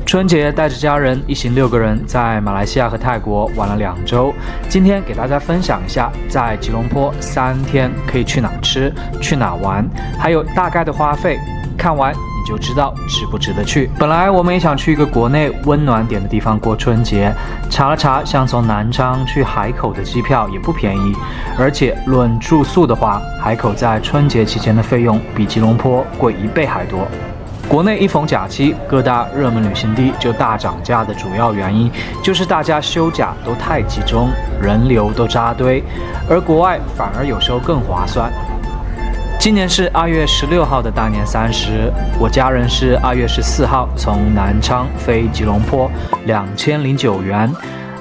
春節帶着家人一行6個人在馬來西亞和泰國玩了2周。今天給大家分享一下，在吉隆坡3天可以去哪吃、去哪玩，還有大概的花費。看完你就知道值不值得去。本來我們也想去一個國內溫暖點的地方過春節，查了查，像從南昌去海口的機票也不便宜，而且論住宿的話，海口在春節期間的費用比吉隆坡貴1倍還多。國內一逢假期，各大熱門旅行地就大漲價的主要原因，就是大家休假都太集中，人流都扎堆，而國外反而有時候更划算。今年是2月16號的大年30，我家人是2月14號從南昌飛吉隆坡，2009元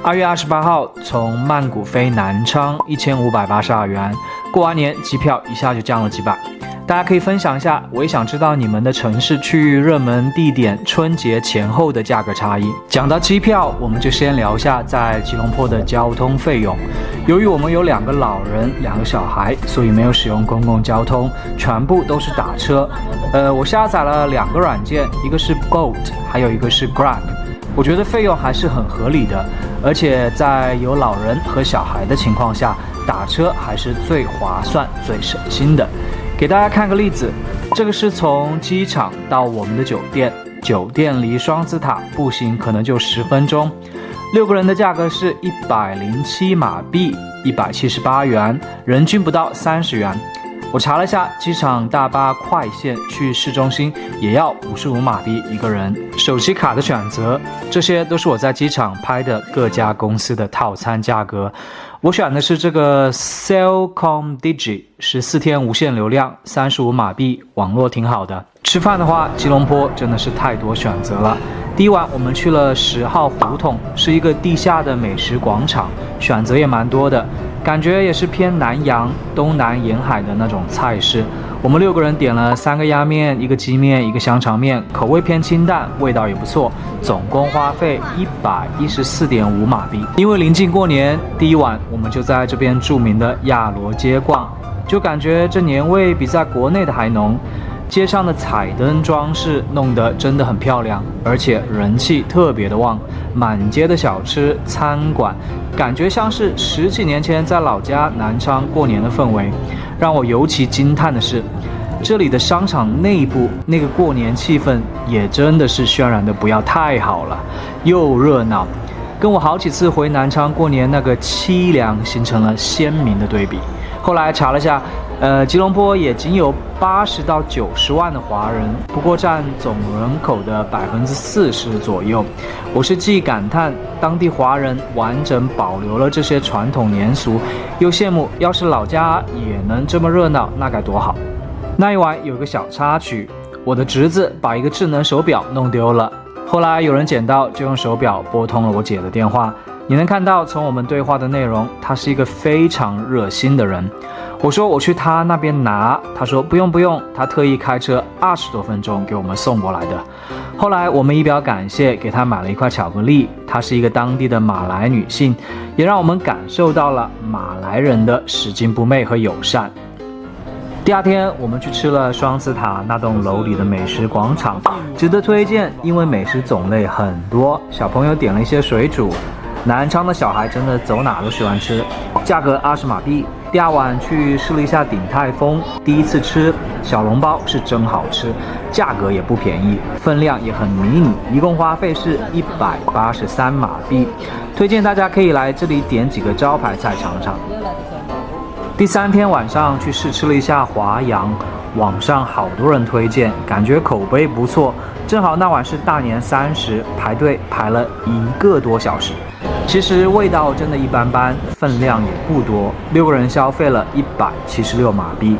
；2月28號從曼谷飛南昌，1582元。過完年機票一下就降了幾百。大家可以分享一下，我也想知道你们的城市去热门地點春節前後的價格差異。講到機票，我們就先聊一下在吉隆坡的交通費用。由於我們有2個老人、2個小孩，所以沒有使用公共交通，全部都是打車。我下載了2個軟件，一個是 Bolt， 還有一個是 Grab。我覺得費用還是很合理的，而且在有老人和小孩的情況下，打車還是最划算、最省心的。給大家看個例子，這個是從機場到我們的酒店，酒店離雙子塔步行可能就10分鐘，6個人的價格是107馬幣，178元，人均不到30元。我查了一下，機場大巴快線去市中心也要55馬幣1個人。手機卡的選擇，這些都是我在機場拍的各家公司的套餐價格。我選的是這個 Celcom Digi， 14天無限流量，35馬幣，網絡挺好的。吃飯的話，吉隆坡真的是太多選擇了。第一晚我們去了10號胡同，是一個地下的美食廣場，選擇也蠻多的，感覺也是偏南洋、東南沿海的那種菜式。我們6個人點了3個鴨麵、1個雞麵、1個香腸麵，口味偏清淡，味道也不錯，總共花費114.5馬幣。因為臨近過年，第一晚我們就在這邊著名的亞羅街逛，就感覺這年味比在國內的還濃。街上的彩燈裝飾弄得真的很漂亮，而且人氣特別的旺，滿街的小吃餐館，感覺像是10幾年前在老家南昌過年的氛圍。讓我尤其驚嘆的是，這裡的商場內部那個過年氣氛也真的是渲染的不要太好了，又熱鬧，跟我好幾次回南昌過年那個淒涼形成了鮮明的對比。後來查了下，吉隆坡也僅有80到90萬的華人，不過佔總人口的40%左右。我是既感嘆當地華人完整保留了這些傳統年俗，又羨慕要是老家也能這麼熱鬧，那該多好。那一晚有個小插曲，我的侄子把一個智能手錶弄丟了，後來有人撿到，就用手錶撥通了我姐的電話。你能看到從我們對話的內容，他是一個非常熱心的人。我說我去他那邊拿，他說不用，他特意開車20多分鐘給我們送過來的。後來我們以表感謝，給他買了一塊巧克力。她是一個當地的馬來女性，也讓我們感受到了馬來人的拾金不昧和友善。第2天，我們去吃了雙子塔那棟樓裡的美食廣場，值得推薦，因為美食種類很多。小朋友點了一些水煮，南昌的小孩真的走哪都喜歡吃，價格20馬幣。第2晚去試了一下鼎泰豐，第一次吃小籠包是真好吃，價格也不便宜，分量也很迷你，一共花費是183馬幣。推薦大家可以來這裡點幾個招牌菜嘗嘗。第3天晚上去試吃了一下華陽，網上好多人推薦，感覺口碑不錯。正好那晚是大年30，排隊排了1個多小時。其實味道真的一般般，分量也不多，6個人消費了176馬幣。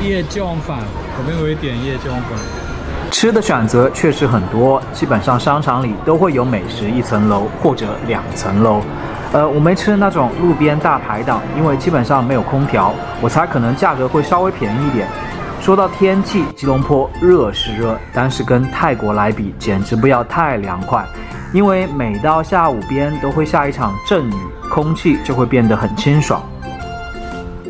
椰漿飯，我們有一點椰漿飯。吃的選擇確實很多，基本上商場裡都會有美食1層樓或者2層樓。我沒吃那種路邊大排檔，因為基本上沒有空調，我猜可能價格會稍微便宜一點。說到天氣，吉隆坡熱是熱，但是跟泰國來比，簡直不要太涼快。因為每到下午邊都會下一場陣雨，空氣就會變得很清爽。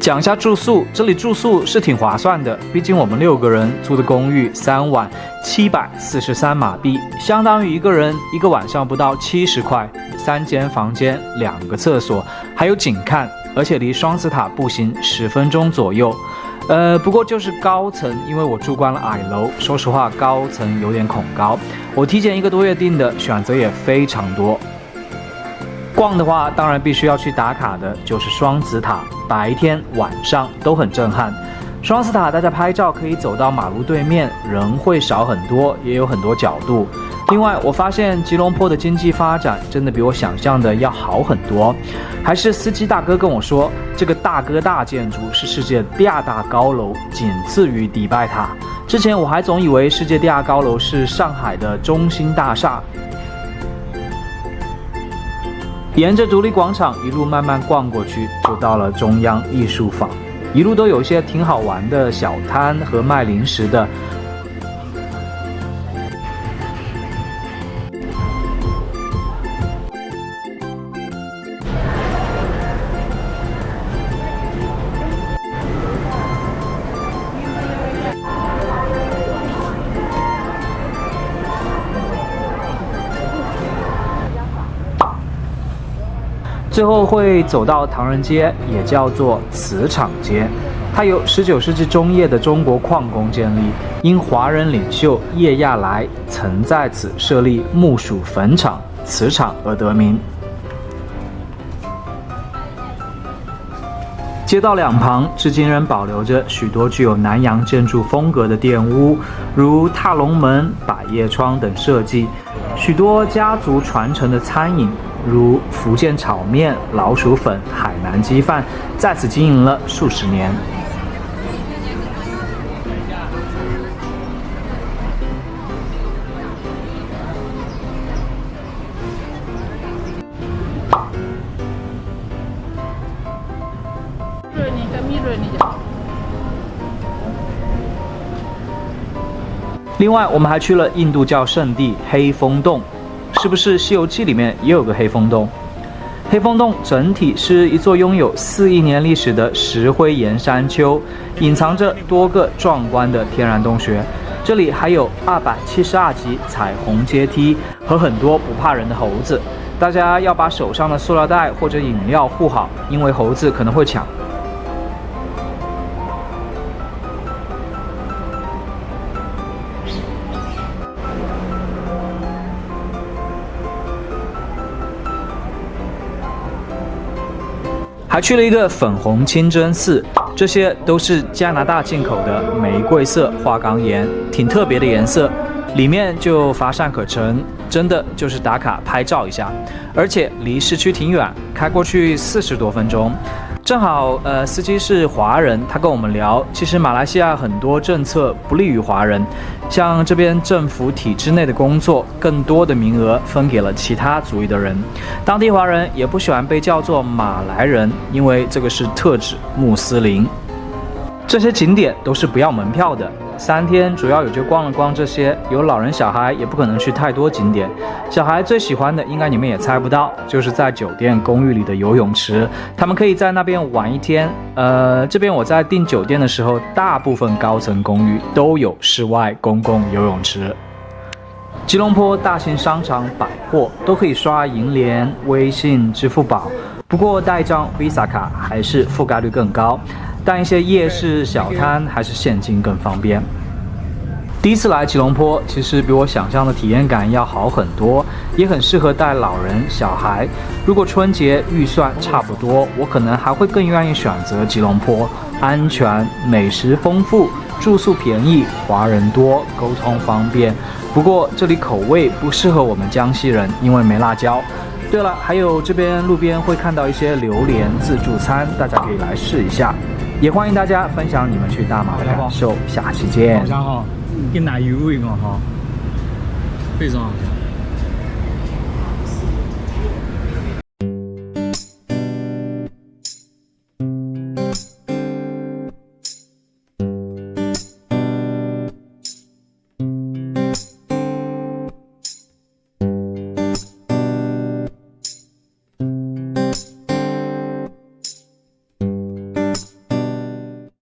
講一下住宿，這裡住宿是挺划算的，畢竟我們6個人租的公寓，3晚743馬幣，相當於一個人一個晚上不到70塊，3間房間，2個廁所，還有景看，而且離雙子塔步行10分鐘左右。不過就是高層，因為我住慣了矮樓，說實話高層有點恐高。我提前1個多月訂的，選擇也非常多。逛的話，當然必須要去打卡的就是雙子塔，白天晚上都很震撼。雙子塔大家拍照可以走到馬路對面，人會少很多，也有很多角度。另外，我發現吉隆坡的經濟發展真的比我想象的要好很多。還是司機大哥跟我說，這個大哥大建築是世界第2大高樓，僅次於迪拜塔。之前我還總以為世界第2高樓是上海的中心大廈。沿着獨立廣場一路慢慢逛過去，就到了中央藝術坊，一路都有一些挺好玩的小攤和賣零食的。最後會走到唐人街，也叫做瓷廠街。它由19世紀中叶的中國礦工建立，因華人領袖葉亞來曾在此設立木屬粉廠、瓷廠而得名。街道兩旁至今仍保留着許多具有南洋建築風格的店屋，如踏龍門、百葉窗等設計，許多家族傳承的餐飲，如福建炒麵、老鼠粉、海南雞飯，在此經營了數十年。另外，我們還去了印度教聖地黑風洞。是不是《西遊記》裡面也有個黑風洞？黑風洞整體是一座擁有4億年歷史的石灰岩山丘，隱藏着多個壯觀的天然洞穴。這裡還有272級彩虹階梯和很多不怕人的猴子。大家要把手上的塑料袋或者飲料護好，因為猴子可能會搶。還去了一個粉紅清真寺，這些都是加拿大進口的玫瑰色花崗岩，挺特別的顏色，裡面就乏善可陳，真的就是打卡拍照一下，而且離市區挺遠，開過去40多分鐘。正好司機是華人，他跟我們聊，其實馬來西亞很多政策不利於華人，像這邊政府體制內的工作，更多的名額分給了其他族裔的人。當地華人也不喜歡被叫做馬來人，因為這個是特指穆斯林。這些景點都是不要門票的，3天主要也就逛了逛這些，有老人小孩也不可能去太多景點。小孩最喜歡的應該你們也猜不到，就是在酒店公寓裡的游泳池，他們可以在那邊玩一天。這邊我在訂酒店的時候，大部分高層公寓都有室外公共游泳池。吉隆坡大型商場、百貨都可以刷銀聯、微信、支付寶，不過帶一張 Visa 卡還是覆蓋率更高。但一些夜市小攤還是現金更方便。第一次來吉隆坡，其實比我想象的體驗感要好很多，也很適合帶老人、小孩。如果春節預算差不多，我可能還會更願意選擇吉隆坡，安全、美食豐富、住宿便宜、華人多、溝通方便。不過這裡口味不適合我們江西人，因為沒辣椒。對了，還有這邊路邊會看到一些榴蓮自助餐，大家可以來試一下。也歡迎大家分享你們去大馬的感受，下期見。好像哈，跟奶油一樣哈，非常好。